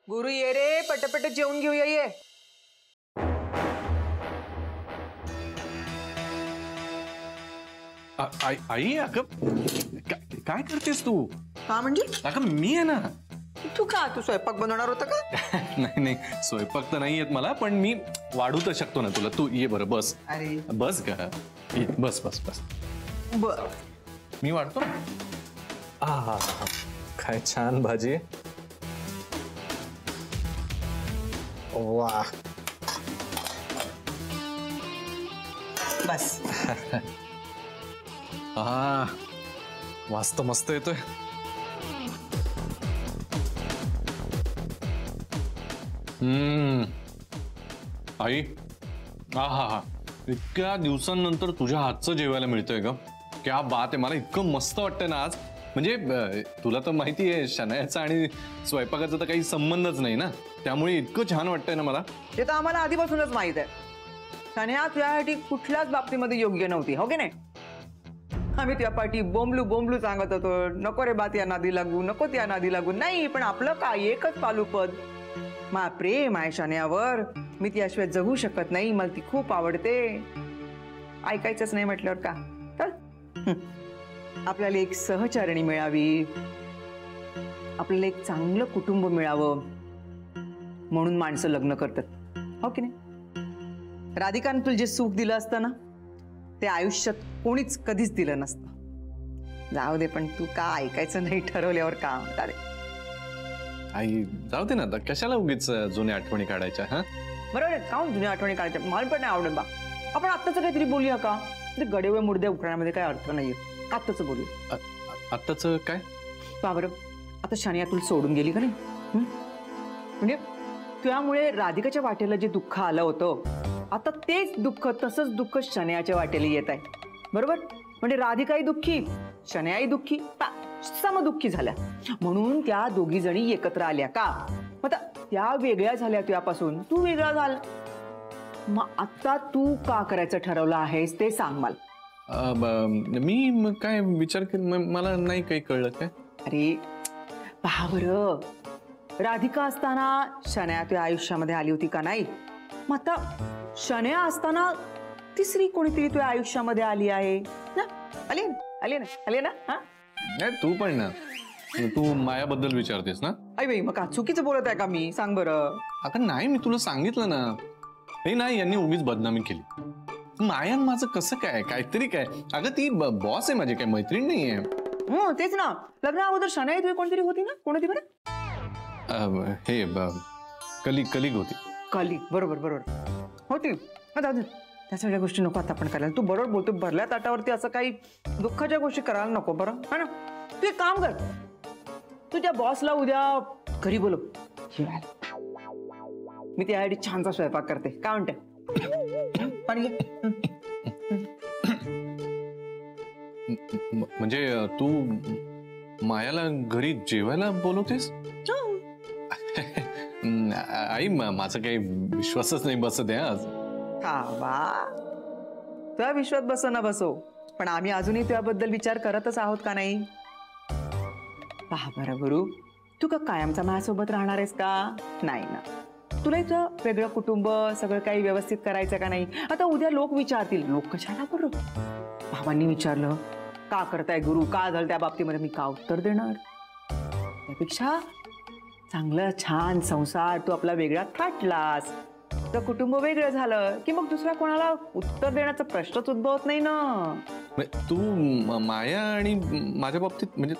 गुरु ये रे, पटपट जेवून घेऊया ये. आई अगं काय करतेस तू? हा म्हणजे? अगं मी आहे ना. तू का तू स्वयंपाक बनवणार होता का? नाही नाही स्वयंपाक तर नाही येत मला, पण मी वाढू तर शकतो ना तुला. तू ये बरं बस. अरे बस का बस बस बस. बर मी वाढतो. हा काय छान भाजी. वा बस. हा वास तर मस्त येतोय. आई हा इतक्या दिवसांनंतर तुझ्या हातचं जेवायला मिळतंय ग. क्या बात आहे. मला इतकं मस्त वाटतंय ना आज. म्हणजे तुला तर माहिती आहे शनायाचा आणि स्वयंपाकाचा तर काही संबंधच नाही ना, त्यामुळे इतकं छान वाटतंय ना मला. ते तर आम्हाला आधीपासूनच माहित आहे. शन्या तुझ्यासाठी कुठल्याच बाबतीमध्ये योग्य नव्हती, हो की नाही? आम्ही तुझ्या पाठी बोंबलू बोंबलू सांगत होतो, नको रे बात या नादी लागू, नको त्या नादी लागू. नाही, पण आपलं काय एकच पालूपद. मा प्रेम आहे शन्यावर. मी त्याशिवाय जगू शकत नाही. मला ती खूप आवडते. ऐकायचंच नाही म्हटल्यावर का? तर आपल्याला एक सहचारिणी मिळावी, आपल्याला एक चांगलं कुटुंब मिळावं म्हणून माणसं लग्न करतात, हो की नाही? राधिकाने तुला जे सुख दिलं असतं ना, ते आयुष्यात कोणीच कधीच दिलं नसतं. जाऊ दे, पण तू का ऐकायचं नाही ठरवल्यावर का? आई जाऊ दे ना, आता कशाला उगीच जुन्या आठवणी काढायच्या. हा बरोबर आहे. काऊन जुन्या आठवणी काढायच्या? मला पण नाही आवडत बा. आपण आत्ताच काहीतरी बोलूया का? ते गडेवे मुर्दे उकळण्यामध्ये काही अर्थ नाहीये. आत्ताच बोलूया. आत्ताच काय? का बरं? आता शनिया तुला सोडून गेली का नाही? म्हणजे त्यामुळे राधिकाच्या वाटेला जे दुःख आलं होतं, आता तेच दुःख, तसंच दुःख शनयाच्या वाटेला येत आहे. बरोबर? म्हणजे राधिकाही दुःखी, शनयाही दुःखी, समदुःखी झाल्या. म्हणून त्या दोघी जणी एकत्र आल्या का? आता त्या वेगळ्या झाल्या तुझ्यापासून, तू वेगळा झाला. मग आता तू का करायचं ठरवलं आहेस ते सांग मला. मी काय विचार मला नाही काही कळलं. काय? अरे पहा बरं, राधिका असताना शनया तुझ्या आयुष्यामध्ये आली होती का नाही? मग आता शनया असताना तिसरी कोणीतरी तुझ्या आयुष्यामध्ये आली आहे ना? आली ना? आली ना? हा नाही तू पण ना, तू मायाबद्दल विचारतेस ना? आई बाई, मग का चुकीचं बोलत आहे का मी? सांग बरं. अगं नाही, मी तुला सांगितलं ना, हे नाही यांनी उगीच बदनामी केली. मायान माझं कसं काय? काहीतरी काय? अगं ती बॉस आहे माझी, काय मैत्रीण नाहीये. तेच ना. लग्न अगोदर शनया तुझी कोणतरी होती ना? कोण होती बरं? हे कलिग होती. कलिग, बरोबर होती. त्या सगळ्या गोष्टी नको आता आपण करायला. तू बरोबर बोलतो. भरल्या ताटावरती असं काही दुःखाच्या गोष्टी करायला नको, बरं है ना? तू एक काम कर, तुझ्या बॉसला उद्या घरी बोलव. मी त्यासाठी छानसा स्वयंपाक करते. काय म्हणते? पाणी घे. म्हणजे तू मायाला घरी जेवायला बोलवतेस? आई माझा काही विश्वासच नाही बसत आहे आज. हा बा, तुझा विश्वास बसो ना बसो, पण आम्ही अजूनही तुझ्याबद्दल विचार करतच आहोत का नाही? पहा बरं गुरु, तू का कायमचा माझ्यासोबत राहणार आहेस का? नाही ना. तुला इथं वेगळं कुटुंब सगळं काही व्यवस्थित करायचं का नाही? आता उद्या लोक विचारतील. लोक कशाला करू? भावांनी विचारलं का करताय गुरु, का झालं त्या बाबतीमध्ये, मी का उत्तर देणार? त्यापेक्षा चांगलं छान संसार तू आपला वेगळा थाटलास, तर कुटुंब वेगळं झालं की मग दुसऱ्या कोणाला उत्तर देण्याचा प्रश्नच उद्भवत नाही ना. तू माया आणि माझ्या बाबतीत म्हणजे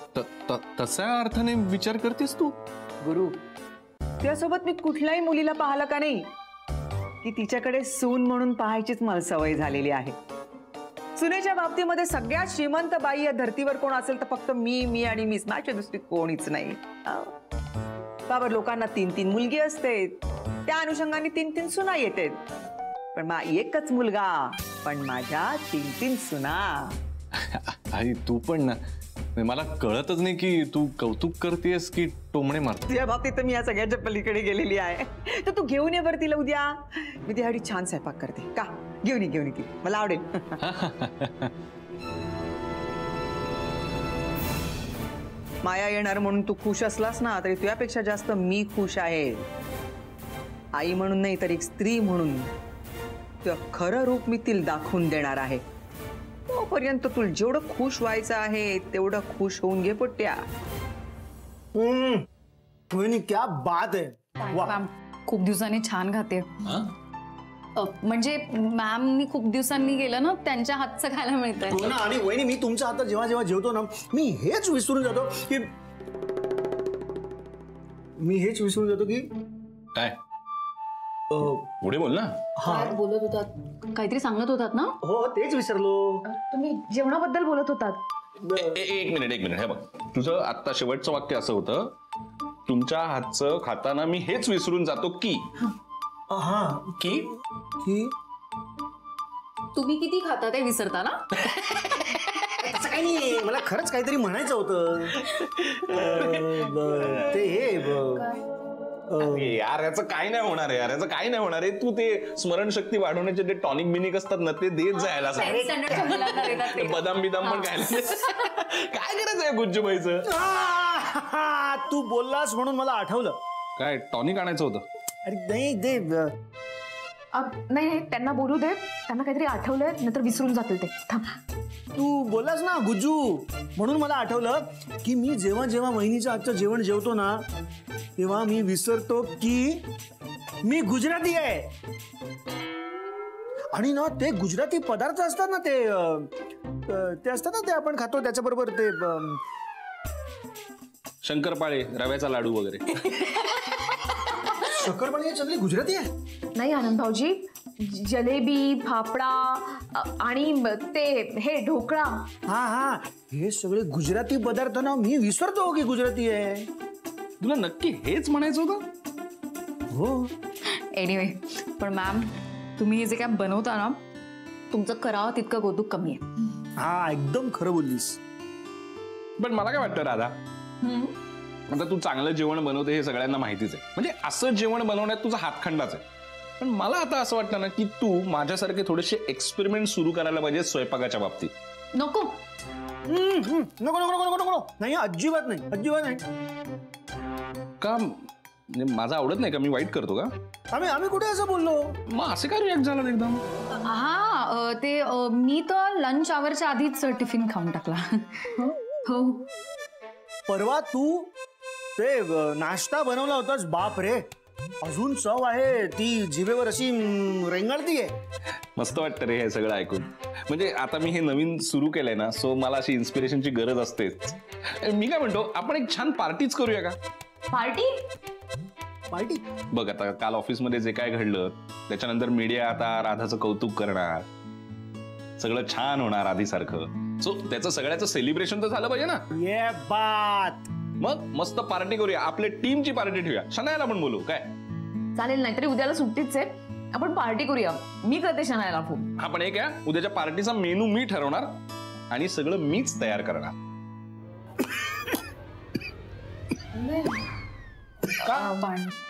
तशा अर्थाने विचार करतेस तू? गुरु, त्यासोबत मी कुठल्याही मुलीला पाहिलं का नाही की तिच्याकडे सून म्हणून पाहायचीच मला सवय झालेली आहे. सुनेच्या बाबतीमध्ये सगळ्यात श्रीमंत बाई या धर्तीवर कोण असेल तर फक्त मी आणि मीच, माझ्या दुसरी कोणीच नाही. बाबा, लोकांना 3-3 मुलगी असते, त्या अनुषंगाने 3-3 सुना येते, पण एकच मुलगा, पण माझ्या 3-3 सुना. आई तू पण ना, मला कळतच नाही की तू कौतुक करतेस की टोमणे मारते. तुझ्या बाबतीत मी या सगळ्याच्या पलीकडे गेलेली आहे. तर तू घेऊन ये बरं तिला उद्या. मी त्यासाठी छान स्वयंपाक करते. का घेऊन ये ती, मला आवडेल. माया येणार म्हणून तू खुश असलास ना तरी तुझ्यापेक्षा जास्त मी खुश आहे. आई म्हणून नाही तर एक स्त्री म्हणून तुझं खरं रूप मी तिला दाखवून देणार आहे. तोपर्यंत तुला जेवढं खुश व्हायचं आहे तेवढं खुश होऊन घे पोट्या. वहिनी क्या बात आहे. मॅम खूप दिवसांनी छान खाते. म्हणजे मॅमनी खूप दिवसांनी गेलं ना त्यांच्या हातचं खायला मिळतंय. हो ना. आणि वहिनी मी तुमच्या हातात जेव्हा जेव्हा जेवतो ना मी हेच विसरून जातो की काय पुढे बोल ना. काय बोलत होतात? काहीतरी सांगत होतात ना? हो तेच विसरलो. तुम्ही जेवणाबद्दल बोलत होतात. एक मिनिट हे बघ, तुझं आत्ता शेवटचं वाक्य असं होतं, तुमच्या हातचं खाताना मी हेच विसरून जातो की हा की की तुम्ही किती खाता ते विसरता ना? असं काही नाही. मला खरंच काहीतरी म्हणायचं होतं. ते हे यार याचं काय नाही होणार आहे, यार याचं काय नाही होणार आहे. तू ते स्मरणशक्ती वाढवण्याचे जे टॉनिक बिनिक असतात ना ते देत जायला सांग. बदाम बिदाम पण काय काय करायचं आहे गुज्जूबाईचं. तू बोललास म्हणून मला आठवलं. काय टॉनिक आणायचं होतं? अरे नाही ते नाही त्यांना बोलू दे. त्यांना काहीतरी आठवलंय नंतर विसरून जातील ते. तू बोललास ना गुज्जू म्हणून मला आठवलं की मी जेव्हा जेव्हा वहिनीच्या हातचं जेवण जेवतो ना तेव्हा मी विसरतो की मी गुजराती आहे. आणि ना ते गुजराती पदार्थ असतात ना ते असतात ना ते आपण खातो त्याच्याबरोबर ते शंकरपाळे, रव्याचा लाडू वगैरे. शंकरपाळी सगळी गुजराती आहे. नाही आनंद भाऊजी, जलेबी, फाफडा आणि ते हे ढोकळा. हा हे सगळे गुजराती पदार्थ ना मी विसरतो की गुजराती आहे. तुला नक्की हेच म्हणायचं होतं? हो. एनिवे पण मॅम तुम्ही हे जे काय बनवता ना तुमचं करावं तितकं कौतुक कमी आहे. हा एकदम खरं बोललीस. पण मला काय वाटतं राधा, आता तू चांगलं जेवण बनवते हे सगळ्यांना माहितीच आहे. म्हणजे असं जेवण बनवण्यात तुझा हातखंडाच आहे. पण मला आता असं वाटतं ना की तू माझ्यासारखे थोडेसे एक्सपेरिमेंट सुरू करायला पाहिजे स्वयंपाकाच्या बाबतीत. नको नको नको नको नको नाही. अजिबात नाही. का म्हणजे माझं आवडत नाही का? मी वाईट करतो का? आम्ही कुठे असं बोललो? मग असे काय रिॲक्ट झाला एकदम? हा ते मी तर लंच आवरच्या आधीच टिफिन खाऊन टाकला. हो. परवा तू ते नाश्ता बनवला होतास. बाप रे, अजून चव आहे ती जिभेवर अशी रेंगाळतीये. मस्त वाटतं रे हे सगळं ऐकून. म्हणजे आता मी हे नवीन सुरू केलंय ना, सो मला अशी इन्स्पिरेशनची गरज असतेच. मी काय म्हणतो, आपण एक छान पार्टीच करूया का? पार्टी बघ आता काल ऑफिसमध्ये जे काय घडलं त्याच्यानंतर मीडिया आता राधाचं कौतुक करणार, सगळं छान होणार आधीसारखं. सो त्याचं सगळ्याचं सेलिब्रेशन तर झालं पाहिजे ना. ये बात. मग मस्त पार्टी करूया, आपल्या टीमची पार्टी ठेवूया. शनायाला पण बोलू काय? चालेल. नाहीतरी उद्याला सुट्टीच आहे, आपण पार्टी करूया. मी करते शनायाला फोन. हा पण एक आहे, उद्याच्या पार्टीचा मेनू मी ठरवणार आणि सगळं मीच तयार करणार.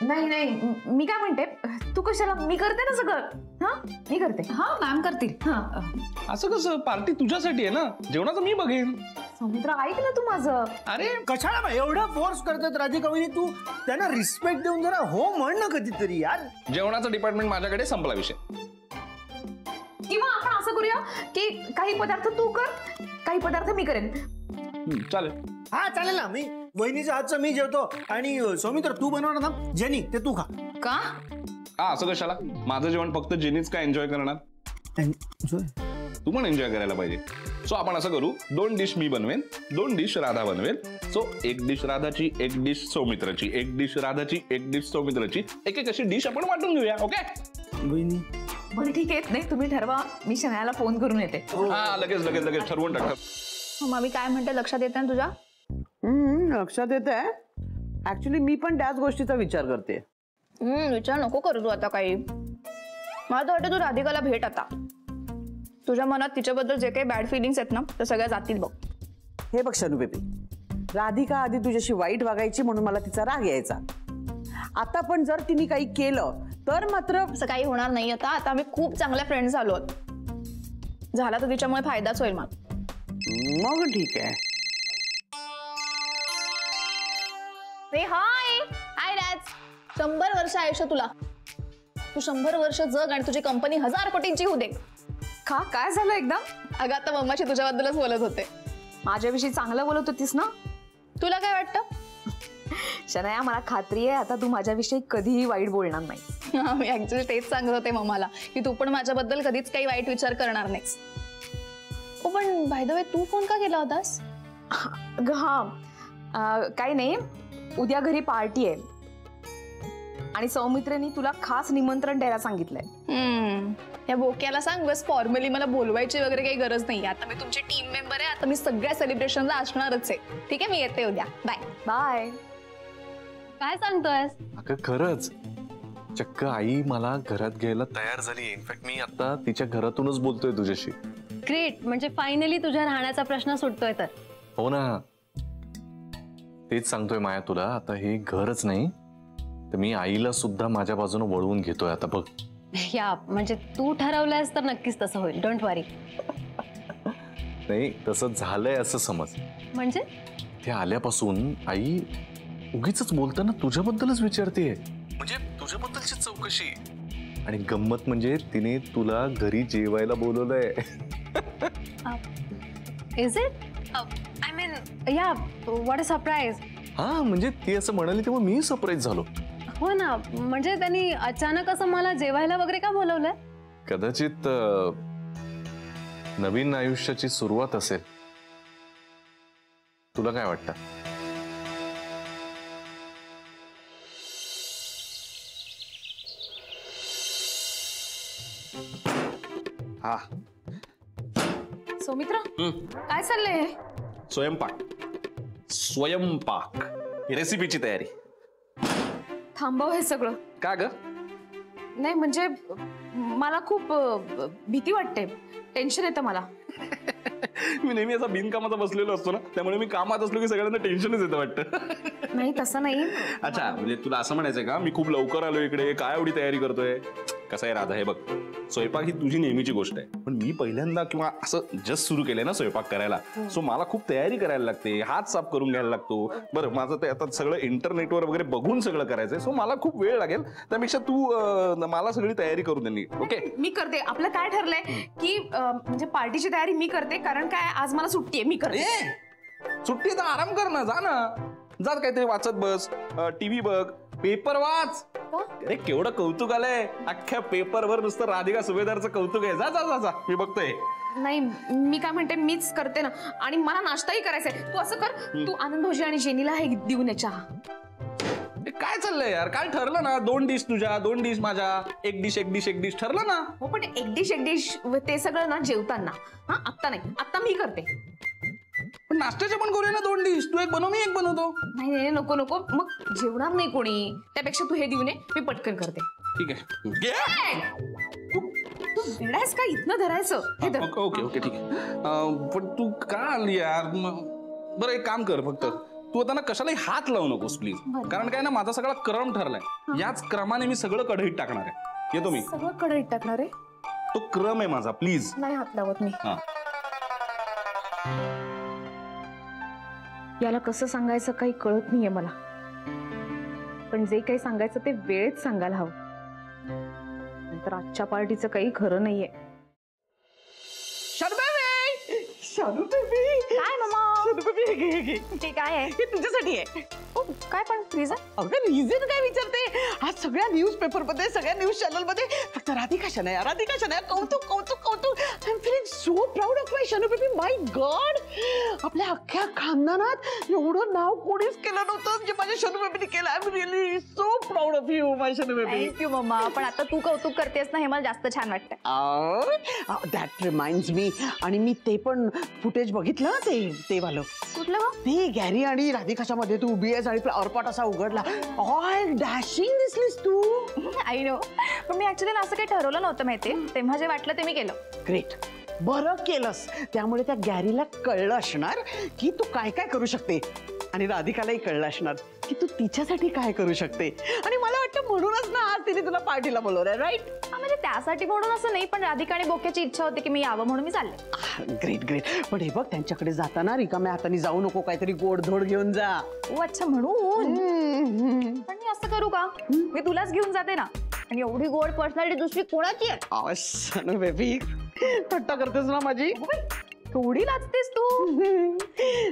नाही मी काय म्हणते, तू कशाला? मी करते ना सगळं. हा मी करते. हा मॅम करतील. हा असं कसं? पार्टी तुझ्यासाठी आहे ना, जेवणाचं मी बघेन. सौमित्र ऐक ना तू माझं. अरे कशाला एवढा फोर्स करतात राधिका वहिनी? तू त्यांना रिस्पेक्ट देऊन जरा हो म्हण ना कधीतरी यार. जेवणाचं डिपार्टमेंट माझ्याकडे, संपला विषय. किंवा आपण असं करूया की काही पदार्थ तू कर, काही पदार्थ मी करेन. चालेल. हा चालेल ना. मी वहिनीच्या हातचं मी जेवतो आणि सौमित्र तू बनवणार ना जेनी ते तू खा. का? हा असं कशाला? माझं जेवण फक्त जेनीच का एन्जॉय करणार? तू पण एन्जॉय करायला पाहिजे. सो आपण असं करू, 2 डिश मी बनवेन, 2 डिश राधा बनवेल. सो 1 डिश राधाची, 1 डिश सौमित्राची, 1 डिश राधाची, 1 डिश सौमित्राची, एक अशी डिश आपण वाटून घेऊया. ओके वहिनी? बरं ठीक आहे. नाही तुम्ही ठरवा, मी शनायाला फोन करून येते. हा लगेच ठरवून टाका. मामी काय म्हणते, लक्षात येते ना तुझ्या? लक्षात येत आहे. ऍक्च्युली मी पण त्याच गोष्टीचा विचार करते. विचार नको करू तू आता काही. मला तर वाटतं तू राधिकाला भेट आता. तुझ्या मनात तिच्याबद्दल जे काही बॅड फिलिंग्स आहेत ना त्या सगळ्या जातील बघ. हे बघ शनू बेबी, राधिका आधी तुझ्याशी वाईट वागायची म्हणून मला तिचा राग यायचा. आता पण जर तिने काही केलं तर मात्र असं काही होणार नाही. आता आम्ही खूप चांगल्या फ्रेंड्स झालो आहोत. झाला तर तिच्यामुळे फायदाच होईल मला. मग ठीक आहे. हाय हाय राज. 100 वर्ष आयुष्य तुला. तू 100 वर्ष जग आणि तुझी कंपनी 1000 कोटींची होऊ दे. का काय झालं एकदम? अगं आता मम्माशी तुझ्याबद्दलच बोलत होते. माझ्याविषयी चांगलं बोलत होतीस ना? तुला काय वाटतं? शनाया, मला खात्री आहे आता तू माझ्याविषयी कधीही वाईट बोलणार नाही. मी ऍक्च्युली तेच सांगत होते मम्माला की तू पण माझ्याबद्दल कधीच काही वाईट विचार करणार नाहीस. हो पण बाय द वे तू फोन का केला होतास? काही नाही, उद्या घरी पार्टी आहे आणि सौमित्रेनी तुला खास निमंत्रण द्यायला सांगितलंय. या बोक्याला सांग बस फॉर्मली मला बोलवायची वगैरे काही गरज नाही. आता मी तुमची टीम मेंबर आहे. आता मी सगळ्या सेलिब्रेशनला असणारच आहे. ठीक आहे, मी येते उद्या. Bye bye. काय सांगतोयस? अगं खरंच, चक्क आई मला घरात घ्यायला तयार झाली. इनफॅक्ट मी आता तिच्या घरातूनच बोलतोय तुझ्याशी. ग्रेट, म्हणजे फायनली तुझ्या राहण्याचा प्रश्न सुटतोय तर. हो ना, तेच सांगतोय माया तुला. आता हे घरच नाही तर मी आईला सुद्धा माझ्या बाजूने वळवून घेतोय आता बघ. या म्हणजे तू ठरवलंयस तर नक्कीच तसं होईल. डोंट वरी. नाही, तसं झालंय असं समज. म्हणजे ते आल्यापासून आई उगीच बोलताना तुझ्याबद्दलच विचारतेय, म्हणजे तुझ्याबद्दलची चौकशी. आणि गंमत म्हणजे तिने तुला घरी जेवायला बोलवलंय. Is it? I mean yeah what a surprise. हा म्हणजे ती असं म्हणाली तेव्हा मी सरप्राईज झालो. हो ना, म्हणजे त्यांनी अचानक असं मला जेवायला वगैरे का बोलवलंय? कदाचित नवीन आयुष्याची सुरुवात असेल. तुला काय वाटतं? हा सौमित्र, काय चाललंय? स्वयंपाक रेसिपीची तयारी. थांबव हे सगळं. का ग? नाही म्हणजे मला खूप भीती वाटते, टेन्शन येतं मला. मी नेहमी असा बिनकामाचा बसलेलो असतो ना, त्यामुळे मी कामात असलो की सगळ्यांना टेन्शनच येतं वाटतं. नाही तसं नाही. अच्छा, म्हणजे तुला असं म्हणायचंय का मी खूप लवकर आलो इकडे, काय एवढी तयारी करतोय? कसं आहे राधा, हे बघ, स्वयंपाक ही तुझी नेहमीची गोष्ट आहे, पण मी पहिल्यांदा किंवा असं जस्ट सुरू केलंय ना स्वयंपाक करायला, सो मला खूप तयारी करायला लागते, हात साफ करून घ्यायला लागतो. बरं, माझं ते आता सगळं इंटरनेटवर वगैरे बघून सगळं करायचंय, सो मला खूप वेळ लागेल. त्यापेक्षा तू मला सगळी तयारी करून दे. ओके, मी करते. आपलं काय ठरलंय की म्हणजे पार्टीची तयारी मी करते, कारण काय आज मला सुट्टी आहे. मी करते. सुट्टी तर आराम कर ना, जा ना, जा काहीतरी वाचत बस, टीव्ही बघ, पेपर वाच. अरे केवढं कौतुक आलंय, अख्ख्या पेपरवर नुसतं राधिका सुभेदारचं कौतुक आहे. जा जा जा जा, मी बघतोय. नाही, मी काय म्हणते, मीच करते ना, आणि मला नाश्ताही करायचा आहे. तू असं कर, तू आनंद भाऊजी आणि जेनीला हे देऊन ये चहा. काय चाललंय यार, काय ठरलं ना? 2 डिश तुझ्या, 2 डिश माझ्या, एक डिश ठरलं ना? हो, पण एक डिश ते सगळं ना जेवताना. हा, आत्ता नाही, आत्ता मी करते. पण नाश्त्याच्या पण करूया ना 2 डिश. तू एक बनव, मी एक बनवतो. नाही नाही, नको नको, मग जेवणार नाही कोणी. त्यापेक्षा तू हे देऊन ये, मी पटकन करते. ठीक आहे. तू वेडायस का? इथनं धरायचं. हे धर. ओके ओके ठीक आहे. पण तू का आली यार? बरं, एक काम कर, फक्त तू आता ना कशालाही हात लावू नकोस प्लीज. कारण काय ना, माझा सगळा क्रम ठरलाय. याच क्रमाने मी सगळं कढईत टाकणार आहे. येतो मी. सगळं कढईत टाकणार आहे? तो क्रम आहे माझा, प्लीज. नाही हात लावत मी. हा. याला कसं सांगायचं काही कळत नाहीये मला, पण जे काही सांगायचं ते वेळेत सांगायला हवं, नंतर आजच्या पार्टीचं काही खरं नाहीये. काय मामा? ते काय आहे? हे तुझ्यासाठी आहे. काय पण रिझन? अगं रिझन काय विचारते? आज सगळ्या न्यूज पेपर मध्ये, सगळ्या न्यूज चॅनल मध्ये फक्त राधिका शनाया, राधिका शनाया, कौतुक कौतुक कौतुक. I am feeling so proud of my Shanu baby. My God, आपल्या अख्ख्या खानदानात एवढं नाव कोणीच केलं नव्हतं जे माझ्या शनू बेबीने केलं. I am really so proud of you my Shanu baby. Thank you mama, पण आता तू कौतुक करतेस ना, हे मला जास्त छान वाटतं. दॅट रिमाइंड्स मी, आणि मी ते पण फुटेज बघितलं ते वालं. कुठलं गं? ते गॅरी आणि राधिकाच्या मध्ये तू उभी आहेस आणि फ्लॉवरपॉट असा उघडला. ऑल डॅशिंग दिसलीस तू. आय नो, पण मी ऍक्च्युली असं काही ठरवलं नव्हतं माहितीये. तेव्हा जे वाटलं ते मी केलं. ग्रेट, बरं केलंस. त्यामुळे त्या गॅरीला कळलं असणार की तू काय काय करू शकते, आणि राधिकालाही कळलं असणार की तू तिच्यासाठी काय करू शकते. आणि मला वाटतं म्हणूनच ना आज तिने तुला पार्टीला बोलवलंय, राईट? म्हणजे त्यासाठी म्हणून असं नाही, पण राधिका आणि बोक्याची इच्छा होती की मी यावं म्हणून मी चालले. Great great. पण हे बघ, त्यांच्याकडे जाताना रिकाम्या हाताने जाऊ नको, काहीतरी गोडधोड घेऊन जा. ओ अच्छा म्हणून. पण मी असं करू का, मी तुलाच घेऊन जाते ना. आणि एवढी गोड पर्सनॅलिटी दुसरी कोणाची आहे? अवश्य बेबी, थट्टा करतेस ना माझी. केवढी लाजतेस तू.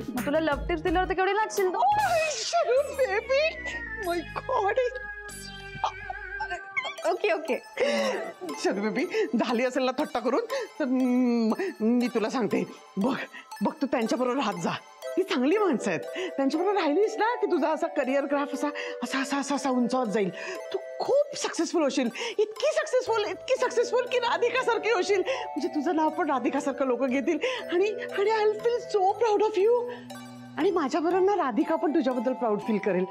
मग तुला लव टिप्स दिल्यावर तर केवढी लाजशील तू. Baby my God. Okay okay. चल बेबी, झाली असेल ना थट्टा करून, तर मी तुला सांगते, बघ बघ तू त्यांच्याबरोबर राहत जा. ती चांगली माणसं आहेत, त्यांच्याबरोबर राहिलीस ना की तुझा असा करिअर ग्राफ असा असा असा असा असा उंचावत जाईल. तू खूप सक्सेसफुल होशील, इतकी सक्सेसफुल की राधिकासारखी होशील. म्हणजे तुझं नाव पण राधिकासारखं लोक घेतील. आणि आणि I will feel so proud of you. आणि माझ्याबरोबर ना राधिका पण तुझ्याबद्दल प्राऊड फील करेल.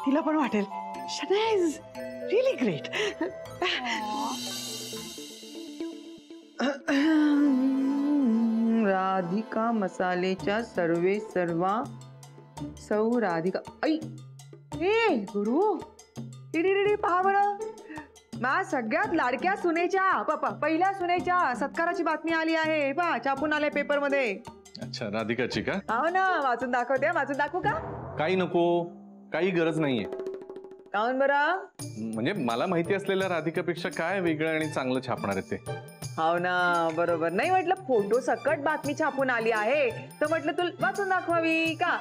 तिला पण वाटेल Shanaya is really great. Radhika मसालेच्या सर्वे सर्वा सौ राधिका. ऐ ए गुरु, टिडी पहा बरं, मा सगळ्यात लाडक्या सुनेच्या पहिल्या सुनेच्या सत्काराची बातमी आली आहे. पहा, छापून आले पेपर मध्ये. अच्छा, राधिकाची का? हो ना, वाचून दाखवते. वाचून दाखवू का? काही नको, काही गरज नाहीये. काऊन बरं? म्हणजे मला माहिती असलेल्या राधिकापेक्षा काय वेगळं आणि चांगलं छापणार आहे ते. हो ना, बरोबर. नाही म्हटलं फोटो सकट बातमी छापून आली आहे, तर म्हटलं तुला वाचून दाखवावी का?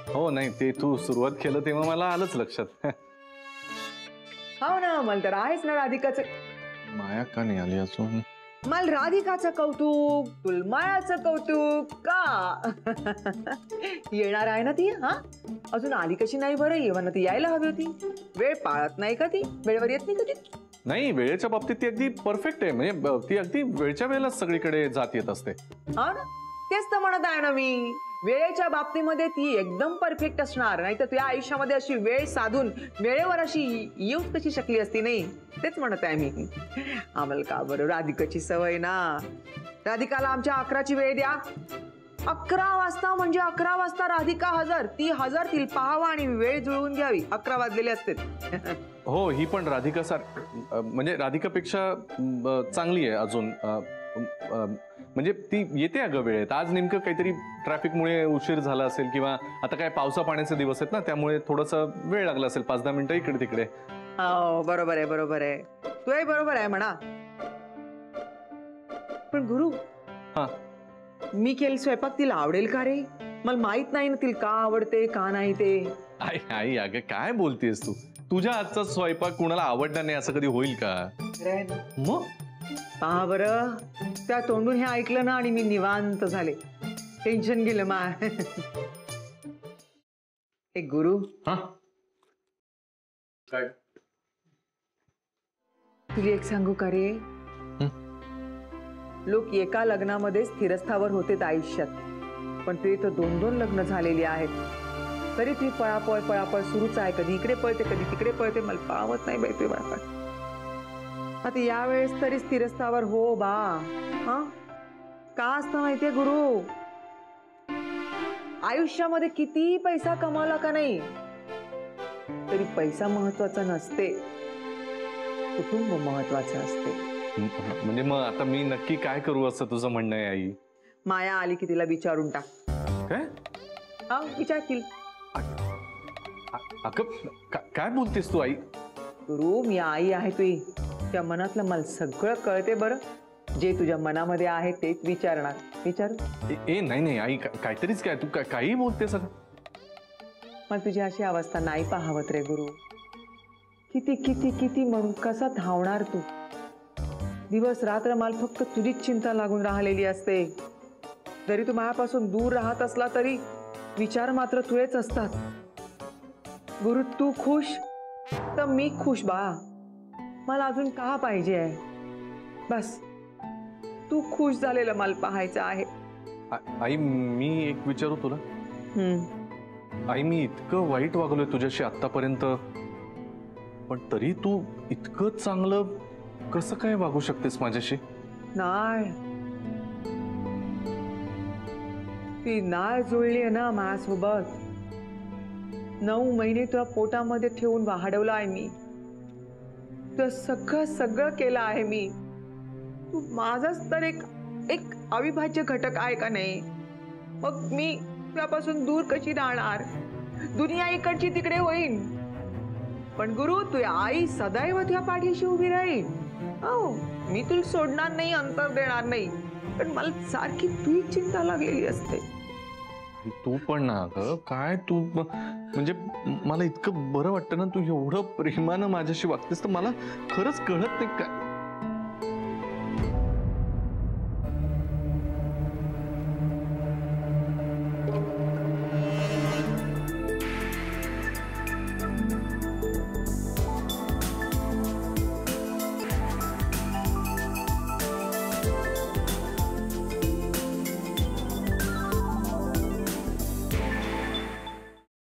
हो, नाही ते तू सुरुवात केलं तेव्हा मला आलंच लक्षात. हो ना, मला तर आहेच ना राधिकाचं. माया का नाही आली अजून? मला राधिकाचं कौतुक, तुलमायाचं कौतुक का? येणार आहे ना ती. हा, अजून आली कशी नाही बरं? येवा ना, ती यायला हवी होती. वेळ पाळत नाही का ती? वेळेवर येत नाही कधी? नाही, वेळेच्या बाबतीत ती अगदी परफेक्ट आहे. म्हणजे ती अगदी वेळच्या वेळेला सगळीकडे जात येत असते. हा ना, तेच तर म्हणत आहे ना मी. वेळेच्या बाबतीमध्ये ती एकदम परफेक्ट असणार. नाही तर तुझ्या आयुष्यामध्ये अशी वेळ साधून वेळेवर अशी येऊच कशी शकली असती. नाही, तेच म्हणत आहे मी. आम्हाला का बरं राधिकाची सवय ना. राधिकाला आमच्या 11ची वेळ द्या. 11 वाजता म्हणजे 11 वाजता राधिका हजर. ती हजर, ती पाहावा आणि वेळ जुळवून घ्यावी. 11 वाजलेले असते. हो, ही पण राधिका म्हणजे राधिकापेक्षा चांगली आहे अजून. म्हणजे ती येते अगं वेळेत. आज नेमकं काहीतरी ट्रॅफिकमुळे उशीर झाला असेल, किंवा आता काय पावसा पाण्याचे दिवस आहेत ना, त्यामुळे थोडासा वेळ लागला असेल, 5-10 मिनिटं इकडे तिकडे. हो, बरोबर आहे, बरोबर आहे. तूही बरोबर आहे म्हणा. पण गुरु, हा, मी केलं स्वयंपाक तिला आवडेल का रे? मला माहित नाही ना तिला का आवडते का नाही ते. आई अगं काय बोलतेस तू? तुझ्या हातचा स्वयंपाक कुणाला आवडणार नाही असं कधी होईल का? मग पहा बरं, त्या तोंडून हे ऐकलं ना आणि मी निवांत झाले. टेन्शन गेलं मा. एक गुरु, हा काय तुला एक सांगू का रे? लोक एका लग्नामध्ये स्थिरस्थावर होते आयुष्यात, पण ते तर 2-2 लग्न झालेली आहेत. तरी ती पळापळ सुरूच आहे. कधी इकडे पळते, कधी तिकडे पळते. मला पावत नाही बाई ते बाळपण. आता यावेळेस तरी स्थिरस्थावर हो बा. हा, का असतं माहितीये गुरु? आयुष्यामध्ये किती पैसा कमावला का नाही, तरी पैसा महत्वाचा नसते, कुटुंब महत्वाचं असते. म्हणजे मग आता मी नक्की काय करू असं तुझं म्हणणं आहे आई? माया आली की तिला विचारून टाक. काय? हा, विचारतील. काय बोलतेस तू आई? गुरु, मी आई आहे तुझी. त्या मनातलं मला सगळं कळते बरं. जे तुझ्या मनामध्ये आहे तेच विचारणार. विचारू? नाही आई, काहीतरीच काय तू काही बोलतेस? मला तुझी अशी अवस्था नाही पाहावत रे गुरु. किती किती किती म्हणून कसा धावणार तू? दिवस रात्र मला फक्त तुझीच चिंता लागून राहिलेली असते. जरी तू माझ्यापासून दूर राहत असला तरी विचार मात्र तुझेच असतात. गुरु, तू खुश तर मी खुश बा. मला अजून का पाहिजे आहे? बस तू खुश झालेलं मला पाहायचं आहे. आई, मी एक विचारू तुला? आई, मी इतकं वाईट वागलोय तुझ्याशी आतापर्यंत, पण तरी तू इतकं चांगलं कसं काय वागू शकतेस माझ्याशी? नाळ, ती नाळ जुळली आहे ना माझ्यासोबत. 9 महिने तुझ्या पोटामध्ये ठेवून वाढवला आहे मी. तुझं सगळं सगळं केलं आहे मी. तू माझाच तर एक एक अविभाज्य घटक आहे का नाही? मग मी तुझ्यापासून दूर कशी राहणार? दुनिया इकडची तिकडे होईन, पण गुरु तुझी आई सदैव तुझ्या पाठीशी उभी राहील. हो, मी तुला सोडणार नाही, अंतर देणार नाही, पण मला सारखी तुझी चिंता लागलेली असते. तू पण ना ग, काय तू म्हणजे मला इतकं बरं वाटतं ना, तू एवढं प्रेमानं माझ्याशी वागतेस, तर मला खरंच कळत नाही काय